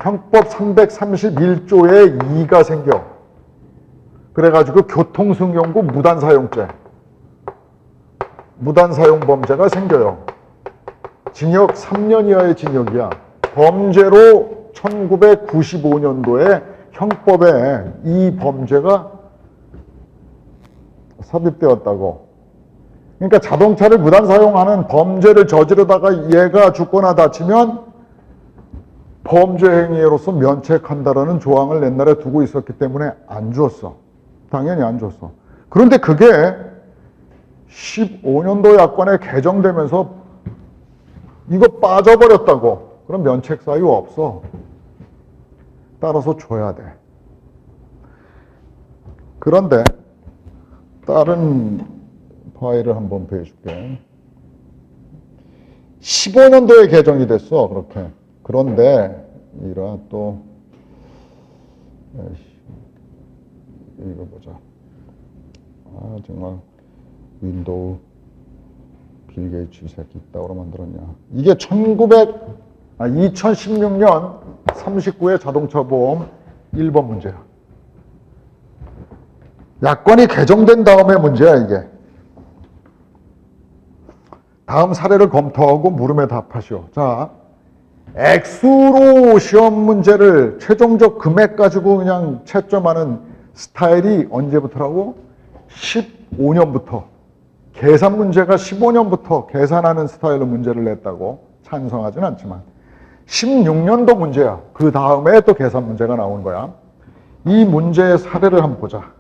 형법 331조에 2가 생겨. 그래가지고 교통승용구 무단사용죄. 무단사용범죄가 생겨요. 징역 3년 이하의 징역이야. 범죄로 1995년도에 형법에 이 범죄가 삽입되었다고. 그러니까 자동차를 무단 사용하는 범죄를 저지르다가 얘가 죽거나 다치면 범죄 행위로서 면책한다라는 조항을 옛날에 두고 있었기 때문에 안 줬어. 당연히 안 줬어. 그런데 그게 15년도 약관에 개정되면서 이거 빠져버렸다고. 그럼 면책 사유 없어. 따라서 줘야 돼. 그런데 다른 파일을 한번 보여줄게. 15년도에 개정이 됐어. 그렇게. 그런데 이라 또 이거 보자. 아 정말 윈도우 빌 게이츠 이 새끼 이따구로 만들었냐. 이게 2016년 39회 자동차 보험 1번 문제야. 약관이 개정된 다음에 문제야 이게. 다음 사례를 검토하고 물음에 답하시오. 자, 액수로 시험 문제를 최종적 금액 가지고 그냥 채점하는 스타일이 언제부터라고? 15년부터. 계산 문제가 15년부터 계산하는 스타일로 문제를 냈다고. 찬성하진 않지만 16년도 문제야. 그 다음에 또 계산 문제가 나온 거야. 이 문제의 사례를 한번 보자.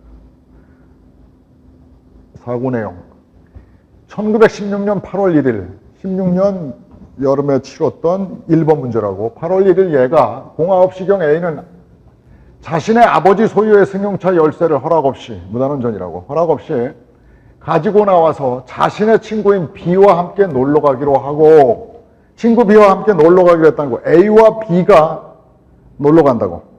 사고 내용. 1916년 8월 1일 16년 여름에 치렀던 1번 문제라고. 8월 1일 얘가 공화업시경 A는 자신의 아버지 소유의 승용차 열쇠를 허락 없이, 무단운전이라고, 허락 없이 가지고 나와서 자신의 친구인 B와 함께 놀러 가기로 하고, 친구 B와 함께 놀러 가기로 했다는 거. A와 B가 놀러 간다고.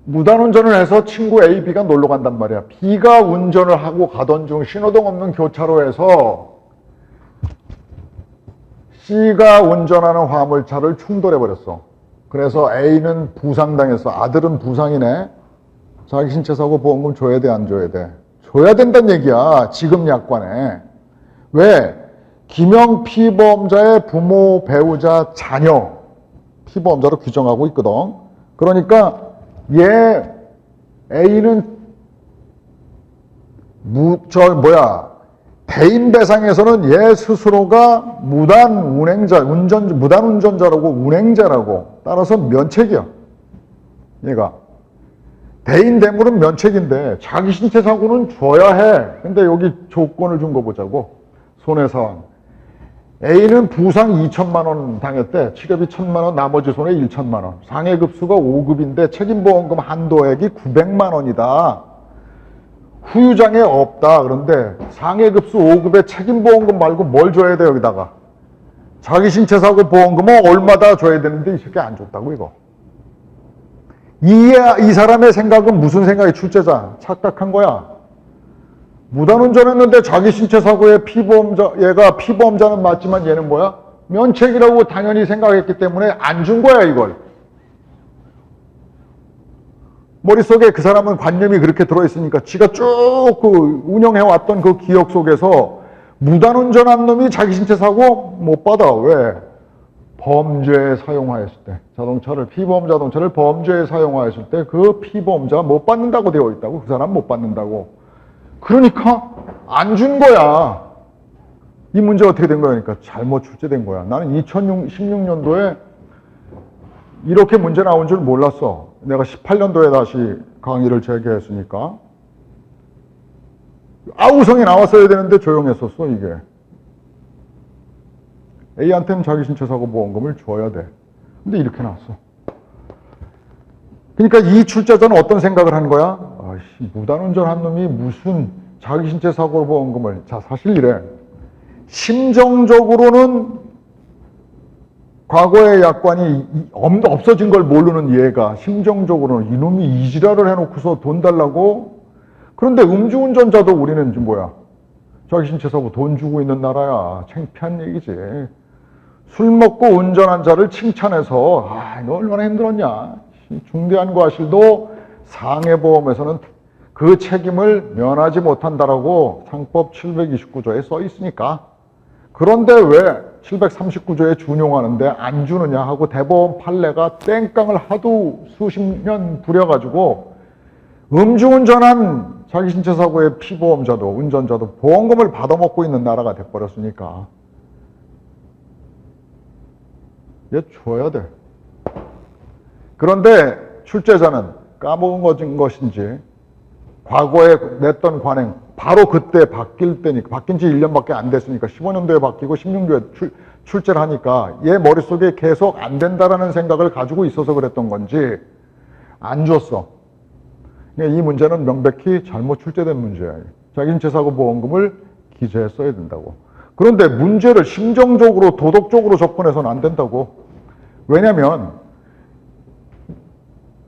무단운전을 해서 친구 A, B가 놀러 간단 말이야. B가 운전을 하고 가던 중 신호등 없는 교차로에서 C가 운전하는 화물차를 충돌해버렸어. 그래서 A는 부상당했어. 아들은 부상이네. 자기 신체 사고 보험금 줘야 돼, 안 줘야 돼? 줘야 된다는 얘기야. 지금 약관에. 왜? 김영 피보험자의 부모, 배우자, 자녀 피보험자로 규정하고 있거든. 그러니까 얘 A는 대인배상에서는 얘 스스로가 무단 운전자라고 운행자라고 따라서 면책이야. 얘가 대인 대물은 면책인데 자기 신체 사고는 줘야 해. 근데 여기 조건을 준 거 보자고. 손해사항. A는 부상 2천만 원 당했대. 치료비 1천만 원, 나머지 손해 1천만 원. 상해급수가 5급인데 책임보험금 한도액이 900만 원이다. 후유장애 없다. 그런데 상해급수 5급에 책임보험금 말고 뭘 줘야 돼 여기다가? 자기 신체 사고 보험금은 얼마다 줘야 되는데 이 새끼 안 줬다고 이거. 이 사람의 생각은 무슨 생각이 출제자? 착각한 거야. 무단운전했는데 자기 신체 사고에 얘가 피보험자는 맞지만 얘는 뭐야? 면책이라고 당연히 생각했기 때문에 안 준 거야 이걸. 머릿속에 그 사람은 관념이 그렇게 들어있으니까 지가 쭉 운영해왔던 그 기억 속에서 무단운전한 놈이 자기 신체 사고 못 받아. 왜? 범죄에 사용하였을 때, 피보험 자동차를 범죄에 사용하였을 때 그 피보험자가 못 받는다고 되어 있다고. 그 사람 못 받는다고. 그러니까 안 준 거야. 이 문제 어떻게 된 거니까 잘못 출제된 거야. 나는 2016년도에 이렇게 문제 나온 줄 몰랐어. 내가 18년도에 다시 강의를 재개했으니까. 아우성이 나왔어야 되는데 조용했었어 이게. A한테는 자기 신체 사고 보험금을 줘야 돼. 근데 이렇게 나왔어. 그러니까 이 출제자는 어떤 생각을 한 거야? 아이씨, 무단운전한 놈이 무슨 자기 신체 사고 보험금을. 자, 사실 이래. 심정적으로는 과거의 약관이 없어진 걸 모르는 얘가 심정적으로는 이놈이 이지랄을 해놓고서 돈 달라고. 그런데 음주운전자도 우리는 뭐야? 자기 신체 사고 돈 주고 있는 나라야. 창피한 얘기지. 술 먹고 운전한 자를 칭찬해서 너 얼마나 힘들었냐. 중대한 과실도 상해보험에서는 그 책임을 면하지 못한다라고 상법 729조에 써 있으니까. 그런데 왜 739조에 준용하는데 안 주느냐 하고 대법원 판례가 땡깡을 하도 수십 년 부려가지고 음주운전한 자기 신체 사고의 피보험자도 운전자도 보험금을 받아먹고 있는 나라가 돼버렸으니까 얘 줘야 돼. 그런데 출제자는 까먹은 것인지 과거에 냈던 관행 바로 그때 바뀔 때니까, 바뀐 지 1년밖에 안 됐으니까 15년도에 바뀌고 16년도에 출제를 하니까 얘 머릿속에 계속 안 된다라는 생각을 가지고 있어서 그랬던 건지 안 줬어. 이 문제는 명백히 잘못 출제된 문제야. 자기 신체 사고 보험금을 기재했어야 된다고. 그런데 문제를 심정적으로 도덕적으로 접근해서는 안 된다고. 왜냐면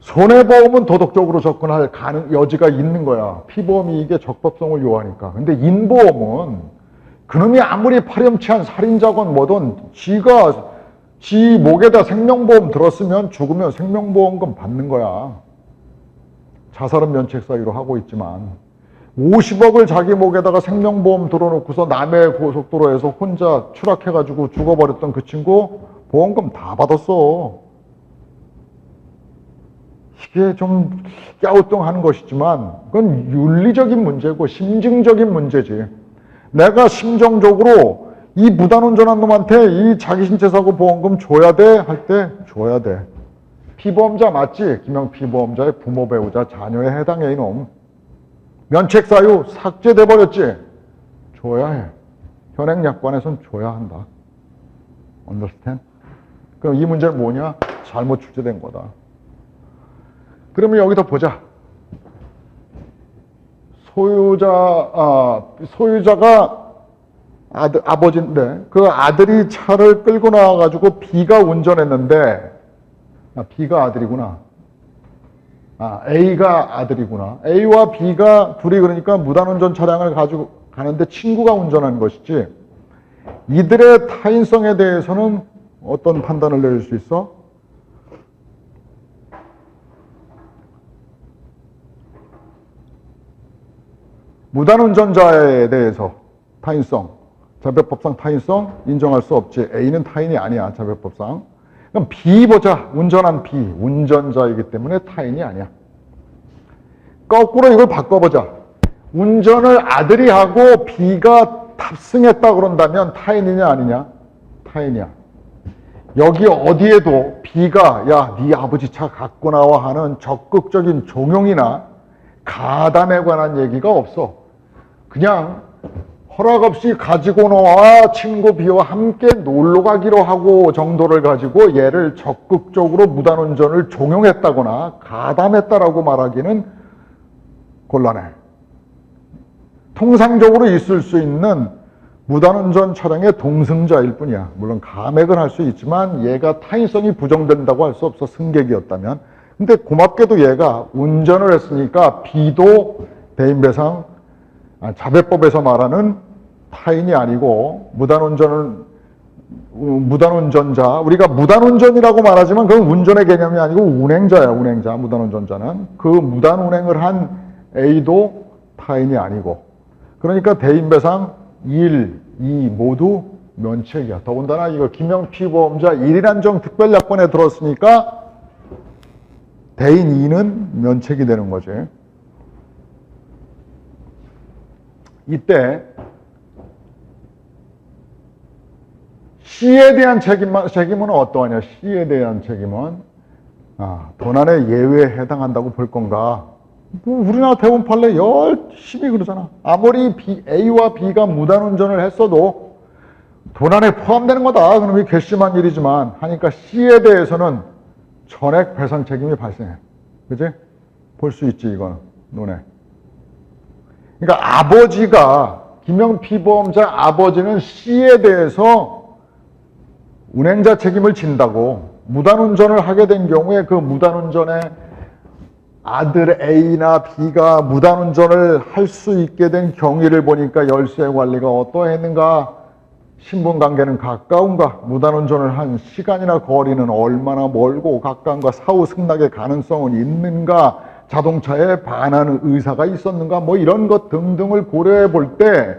손해보험은 도덕적으로 접근할 여지가 있는 거야. 피보험이 이게 적법성을 요하니까. 근데 인보험은 그놈이 아무리 파렴치한 살인자건 뭐든 지 목에다 생명보험 들었으면 죽으면 생명보험금 받는 거야. 자살은 면책 사유로 하고 있지만 50억을 자기 목에다가 생명보험 들어놓고서 남해 고속도로에서 혼자 추락해가지고 죽어버렸던 그 친구 보험금 다 받았어. 이게 좀 갸우뚱한 것이지만 그건 윤리적인 문제고 심증적인 문제지. 내가 심정적으로 이 무단운전한 놈한테 이 자기 신체 사고 보험금 줘야 돼 할 때 줘야 돼. 피보험자 맞지? 김영 피보험자의 부모, 배우자, 자녀에 해당해 이놈. 면책 사유 삭제돼 버렸지? 줘야 해. 현행 약관에선 줘야 한다. Understand? 그럼 이 문제는 뭐냐? 잘못 출제된 거다. 그러면 여기서 보자. 소유자가 아버지인데 그 아들이 차를 끌고 나와가지고 B가 운전했는데 B가 아들이구나. A가 아들이구나. A와 B가 둘이 그러니까 무단운전 차량을 가지고 가는데 친구가 운전한 것이지 이들의 타인성에 대해서는 어떤 판단을 내릴 수 있어? 무단운전자에 대해서 타인성, 자별법상 타인성 인정할 수 없지. A는 타인이 아니야, 자별법상. 그럼 B 보자. 운전한 B, 운전자이기 때문에 타인이 아니야. 거꾸로 이걸 바꿔보자. 운전을 아들이 하고 B가 탑승했다 그런다면 타인이냐 아니냐? 타인이야. 여기 어디에도 B가 야, 네 아버지 차 갖고 나와 하는 적극적인 종용이나 가담에 관한 얘기가 없어. 그냥 허락 없이 가지고 나와 친구 B와 함께 놀러 가기로 하고 정도를 가지고 얘를 적극적으로 무단운전을 종용했다거나 가담했다라고 말하기는 곤란해. 통상적으로 있을 수 있는 무단운전 차량의 동승자일 뿐이야. 물론 감액은 할 수 있지만 얘가 타인성이 부정된다고 할 수 없어. 승객이었다면. 근데 고맙게도 얘가 운전을 했으니까 B도 대인배상 자배법에서 말하는 타인이 아니고 무단운전자, 우리가 무단운전이라고 말하지만 그건 운전의 개념이 아니고 운행자야. 운행자, 무단운전자는. 그 무단운행을 한 A도 타인이 아니고, 그러니까 대인배상 1, 2 모두 면책이야. 더군다나 이거 김영 피보험자 1인한정 특별약관에 들었으니까 대인 2는 면책이 되는 거지. 이때 C에 대한 책임은 어떠하냐? C에 대한 책임은 도난의 예외에 해당한다고 볼 건가? 우리나라 대부분 판례 열심히 그러잖아. 아무리 A와 B가 무단운전을 했어도 도난에 포함되는 거다. 그놈이 괘씸한 일이지만 하니까 C에 대해서는 전액 배상 책임이 발생해. 그치? 볼 수 있지, 이거는. 눈에. 그러니까 아버지가, 김영 피보험자 아버지는 C에 대해서 운행자 책임을 진다고, 무단운전을 하게 된 경우에 그 무단운전에 아들 A나 B가 무단운전을 할 수 있게 된 경위를 보니까 열세 관리가 어떠했는가? 신분관계는 가까운가? 무단운전을 한 시간이나 거리는 얼마나 멀고 가까운가? 사후 승낙의 가능성은 있는가? 자동차에 반하는 의사가 있었는가? 뭐 이런 것 등등을 고려해 볼 때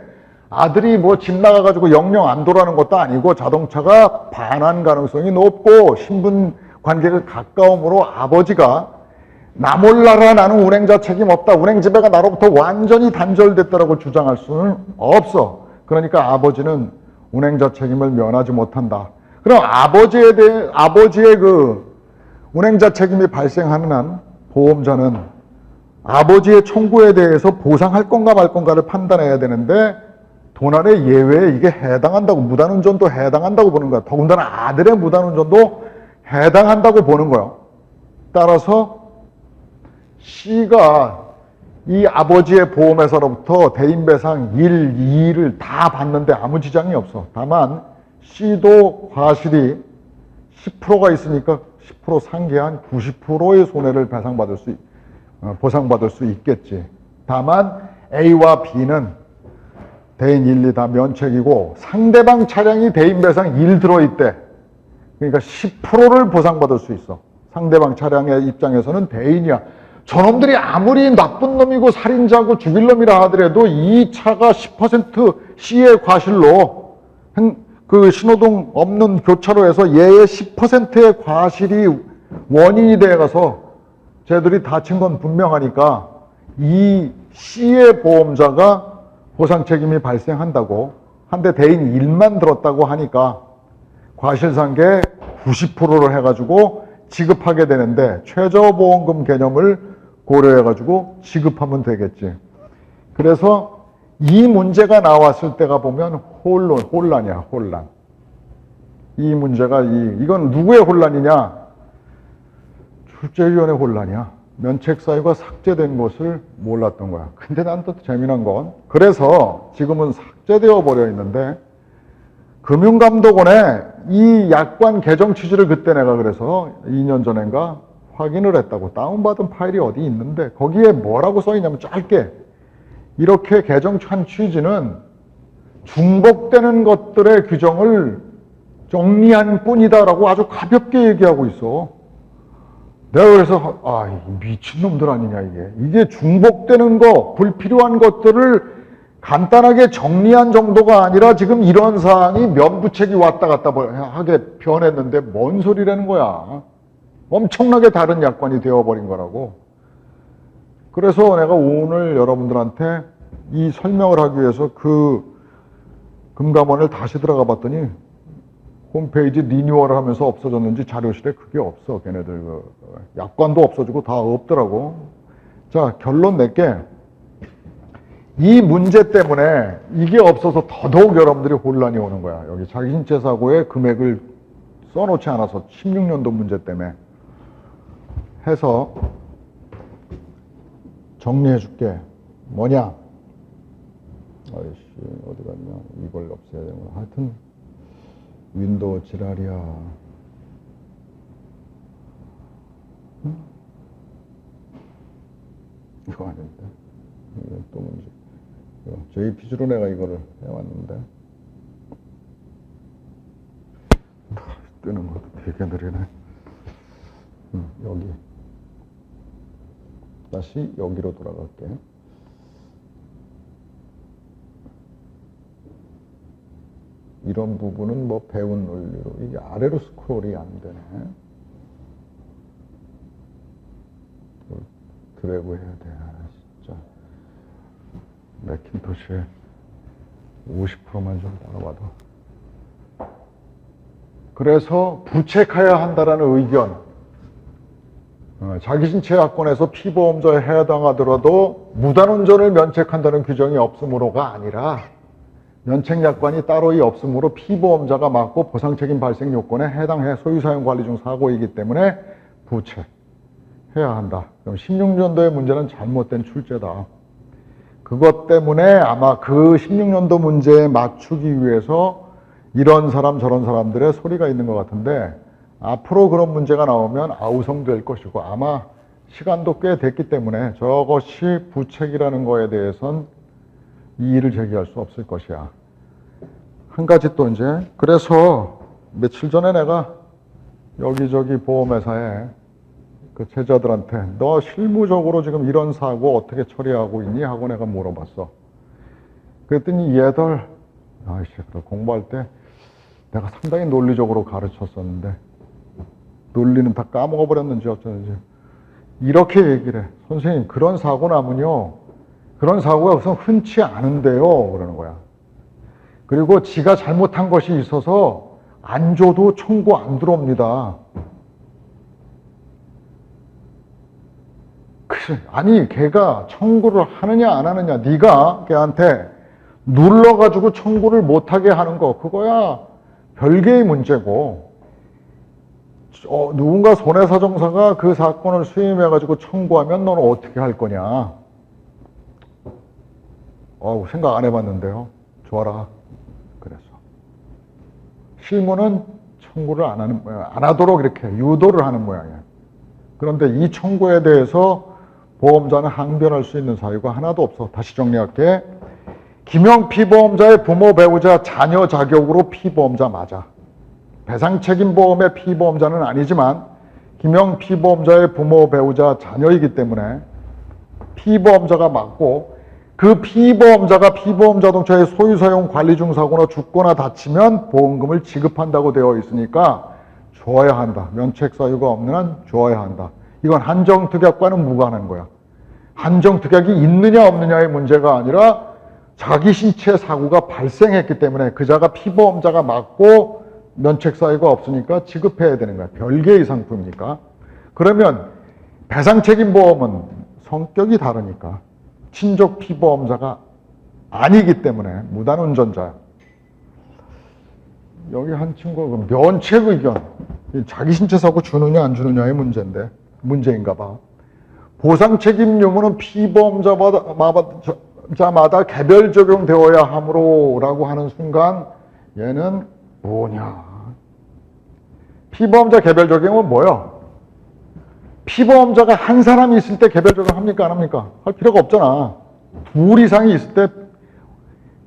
아들이 뭐 집 나가가지고 영영 안 돌아가는 것도 아니고 자동차가 반한 가능성이 높고 신분관계가 가까움으로 아버지가 나 몰라라 나는 운행자 책임 없다. 운행지배가 나로부터 완전히 단절됐다라고 주장할 수는 없어. 그러니까 아버지는 운행자 책임을 면하지 못한다. 그럼 아버지의 그 운행자 책임이 발생하는 한 보험자는 아버지의 청구에 대해서 보상할 건가 말 건가를 판단해야 되는데 도난의 예외에 이게 해당한다고, 무단운전도 해당한다고 보는 거야. 더군다나 아들의 무단운전도 해당한다고 보는 거야. 따라서 C가 이 아버지의 보험회사로부터 대인배상 1, 2를 다 받는데 아무 지장이 없어. 다만 C도 과실이 10%가 있으니까 10% 상계한 90%의 손해를 보상받을 수 있겠지. 다만 A와 B는 대인 1, 2 다 면책이고 상대방 차량이 대인배상 1 들어있대. 그러니까 10%를 보상받을 수 있어. 상대방 차량의 입장에서는 대인이야. 저놈들이 아무리 나쁜 놈이고 살인자고 죽일 놈이라 하더라도 이 차가 10% C의 과실로 그 신호등 없는 교차로에서 얘의 10%의 과실이 원인이 돼가서 쟤들이 다친 건 분명하니까 이 C의 보험자가 보상 책임이 발생한다고, 한데 대인 1만 들었다고 하니까 과실상계 90%를 해가지고 지급하게 되는데 최저보험금 개념을 고려해가지고 지급하면 되겠지. 그래서 이 문제가 나왔을 때가 보면 혼란이야, 혼란. 이 문제가, 이건 누구의 혼란이냐? 출제위원회 혼란이야. 면책 사유가 삭제된 것을 몰랐던 거야. 근데 난 또 재미난 건, 그래서 지금은 삭제되어 버려 있는데, 금융감독원에 이 약관 개정 취지를 그때 내가 그래서 2년 전인가 확인을 했다고. 다운받은 파일이 어디 있는데 거기에 뭐라고 써 있냐면 짧게 이렇게 개정한 취지는 중복되는 것들의 규정을 정리한 뿐이다라고 아주 가볍게 얘기하고 있어. 내가 그래서 미친놈들 아니냐 이게 중복되는 거, 불필요한 것들을 간단하게 정리한 정도가 아니라 지금 이런 사항이 면부책이 왔다 갔다 하게 변했는데 뭔 소리라는 거야. 엄청나게 다른 약관이 되어버린 거라고. 그래서 내가 오늘 여러분들한테 이 설명을 하기 위해서 그 금감원을 다시 들어가 봤더니 홈페이지 리뉴얼을 하면서 없어졌는지 자료실에 그게 없어. 걔네들 약관도 없어지고 다 없더라고. 자, 결론 낼게. 이 문제 때문에 이게 없어서 더더욱 여러분들이 혼란이 오는 거야. 여기 자기신체 사고의 금액을 써놓지 않아서 16년도 문제 때문에 해서 정리해 줄게. 뭐냐? 아이씨, 어디 갔냐? 이걸 없애야 되는구나. 하여튼 윈도우 지랄이야. 응? 이거 아닌데. 이건 또 문제. JPG로 내가 이거를 해왔는데 뜨는 것도 되게 느리네. 여기 다시 여기로 돌아갈게. 이런 부분은 뭐 배운 논리로 이게 아래로 스크롤이 안 되네. 드래그 해야 돼. 진짜 매킨토시에 50%만 좀 나와봐도. 그래서 부책해야 한다라는 의견. 자기신체약권에서 피보험자에 해당하더라도 무단운전을 면책한다는 규정이 없으므로가 아니라 면책약관이 따로 없으므로 피보험자가 맡고 보상책임 발생 요건에 해당해 소유사용관리 중 사고이기 때문에 부책해야 한다. 그럼 16년도의 문제는 잘못된 출제다. 그것 때문에 아마 그 16년도 문제에 맞추기 위해서 이런 사람 저런 사람들의 소리가 있는 것 같은데 앞으로 그런 문제가 나오면 아우성될 것이고 아마 시간도 꽤 됐기 때문에 저것이 부책이라는 거에 대해서는 이의를 제기할 수 없을 것이야. 한 가지 또 이제 그래서 며칠 전에 내가 여기저기 보험회사에 그 제자들한테 너 실무적으로 지금 이런 사고 어떻게 처리하고 있니? 하고 내가 물어봤어. 그랬더니 얘들 아이씨 공부할 때 내가 상당히 논리적으로 가르쳤었는데 논리는 다 까먹어버렸는지 어쩌는지 이렇게 얘기를 해. 선생님 그런 사고 나면요 그런 사고가 우선 흔치 않은데요 그러는 거야. 그리고 지가 잘못한 것이 있어서 안 줘도 청구 안 들어옵니다. 아니 걔가 청구를 하느냐 안 하느냐 네가 걔한테 눌러가지고 청구를 못하게 하는 거 그거야 별개의 문제고 누군가 손해사정사가 그 사건을 수임해가지고 청구하면 너는 어떻게 할 거냐. 생각 안 해봤는데요. 좋아라. 그래서 실무는 청구를 안 하도록 이렇게 유도를 하는 모양이야. 그런데 이 청구에 대해서 보험자는 항변할 수 있는 사유가 하나도 없어. 다시 정리할게. 김영 피보험자의 부모, 배우자, 자녀 자격으로 피보험자 맞아. 배상책임보험의 피보험자는 아니지만 김영 피보험자의 부모, 배우자, 자녀이기 때문에 피보험자가 맞고 그 피보험자가 피보험자동차의 소유사용 관리 중 사고나 죽거나 다치면 보험금을 지급한다고 되어 있으니까 줘야 한다. 면책 사유가 없는 한 줘야 한다. 이건 한정특약과는 무관한 거야. 한정특약이 있느냐 없느냐의 문제가 아니라 자기 신체 사고가 발생했기 때문에 그자가 피보험자가 맞고 면책 사유가 없으니까 지급해야 되는 거야. 별개의 상품이니까. 그러면 배상책임보험은 성격이 다르니까 친족 피보험자가 아니기 때문에 무단운전자야. 여기 한 친구가 면책 의견, 자기 신체 사고 주느냐 안 주느냐의 문제인가 봐. 보상 책임 유무는 피보험자마다 개별 적용되어야 하므로 라고 하는 순간 얘는 뭐냐. 피보험자 개별 적용은 뭐야? 피보험자가 한 사람이 있을 때 개별 적용 합니까 안 합니까? 할 필요가 없잖아. 둘 이상이 있을 때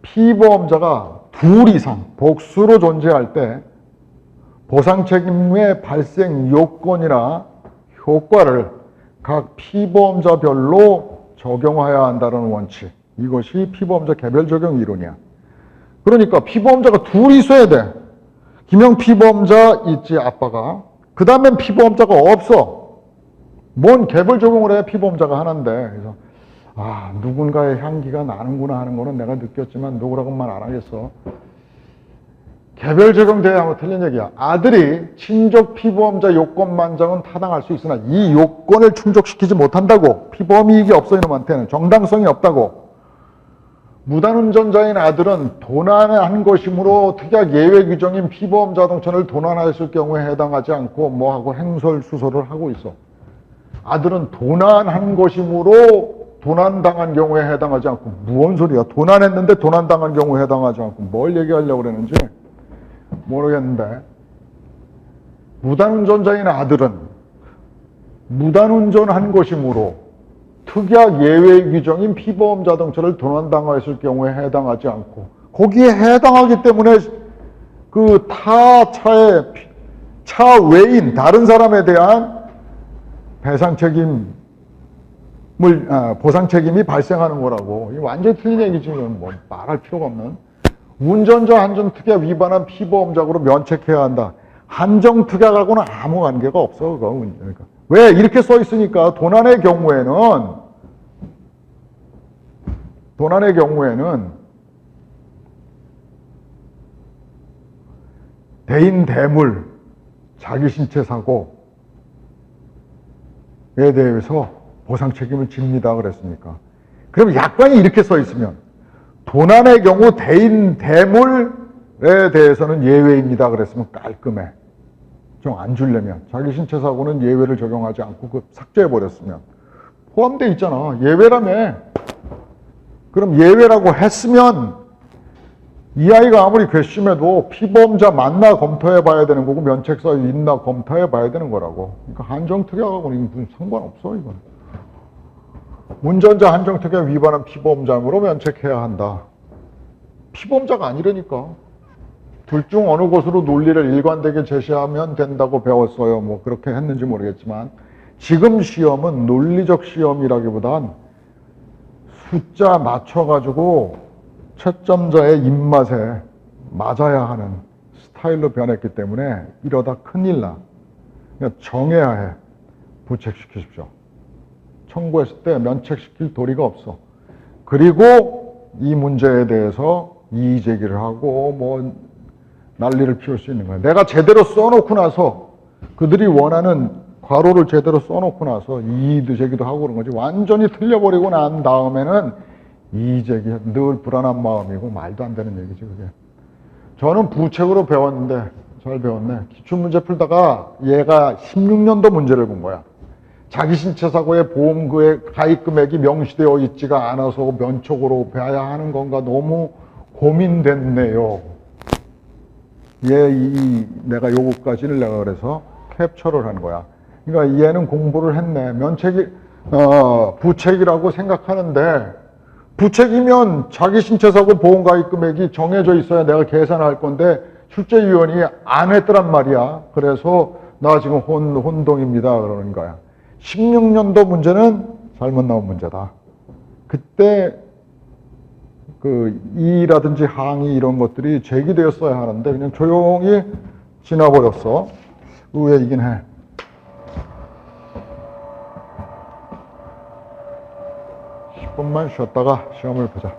피보험자가 둘 이상 복수로 존재할 때 보상 책임의 발생 요건이나 효과를 각 피보험자별로 적용해야 한다는 원칙. 이것이 피보험자 개별 적용 이론이야. 그러니까 피보험자가 둘이 있어야 돼. 김영 피보험자 있지, 아빠가. 그 다음엔 피보험자가 없어. 뭔 개별 적용을 해, 피보험자가 하나인데. 그래서 누군가의 향기가 나는구나 하는 거는 내가 느꼈지만 누구라고는 말 안 하겠어. 개별 적용돼야 하면 틀린 얘기야. 아들이 친족 피보험자 요건 만장은 타당할 수 있으나 이 요건을 충족시키지 못한다고. 피보험 이익이 없어, 이놈한테는. 정당성이 없다고. 무단운전자인 아들은 도난한 것이므로 특약 예외 규정인 피보험 자동차를 도난하였을 경우에 해당하지 않고 뭐하고 행설수설을 하고 있어. 아들은 도난한 것이므로 도난당한 경우에 해당하지 않고, 무언 소리야. 도난했는데 도난당한 경우에 해당하지 않고 뭘 얘기하려고 그러는지 모르겠는데, 무단운전자인 아들은 무단운전한 것이므로 특약 예외 규정인 피보험 자동차를 도난당했을 경우에 해당하지 않고, 거기에 해당하기 때문에 그 타 차의 차 외인 다른 사람에 대한 배상 책임 보상 책임이 발생하는 거라고. 이거 완전히 틀린 얘기지. 뭐 말할 필요가 없는. 운전자 한정특약 위반한 피보험자로 면책해야 한다. 한정특약하고는 아무 관계가 없어. 그러니까. 왜? 이렇게 써 있으니까 도난의 경우에는 대인 대물 자기 신체 사고에 대해서 보상 책임을 집니다 그랬으니까. 그럼 약관이 이렇게 써 있으면 도난의 경우 대인 대물에 대해서는 예외입니다 그랬으면 깔끔해. 좀 안 주려면 자기 신체 사고는 예외를 적용하지 않고 그 삭제해 버렸으면 포함되어 있잖아. 예외라며. 그럼 예외라고 했으면 이 아이가 아무리 괘씸해도 피보험자 만나 검토해 봐야 되는 거고 면책사유 있나 검토해 봐야 되는 거라고. 그러니까 한정특약하고는 무슨 상관없어 이건. 운전자 한정특약 위반한 피보험자로 면책해야 한다. 피보험자가 아니라니까. 둘 중 어느 것으로 논리를 일관되게 제시하면 된다고 배웠어요. 뭐 그렇게 했는지 모르겠지만 지금 시험은 논리적 시험이라기보단 숫자 맞춰가지고 채점자의 입맛에 맞아야 하는 스타일로 변했기 때문에 이러다 큰일 나. 그러니까 정해야 해. 부책시키십시오. 청구했을 때 면책시킬 도리가 없어. 그리고 이 문제에 대해서 이의 제기를 하고 뭐 난리를 피울 수 있는 거야. 내가 제대로 써놓고 나서 그들이 원하는 괄호를 제대로 써놓고 나서 이의 제기도 하고 그런 거지. 완전히 틀려버리고 난 다음에는 이의 제기 늘 불안한 마음이고 말도 안 되는 얘기지 그게. 저는 부책으로 배웠는데 잘 배웠네. 기출문제 풀다가 얘가 16년도 문제를 본 거야. 자기 신체 사고의 보험금의 가입 금액이 명시되어 있지가 않아서 면책으로 봐야 하는 건가 너무 고민됐네요. 내가 요거까지를 내가 그래서 캡처를 한 거야. 그러니까 얘는 공부를 했네. 부책이라고 생각하는데 부책이면 자기 신체 사고 보험 가입 금액이 정해져 있어야 내가 계산할 건데 출제위원이 안 했더란 말이야. 그래서 나 지금 혼동입니다 그러는 거야. 16년도 문제는 잘못 나온 문제다. 그때 그 이의라든지 항의 이런 것들이 제기되었어야 하는데 그냥 조용히 지나버렸어. 의외이긴 해. 10분만 쉬었다가 시험을 보자.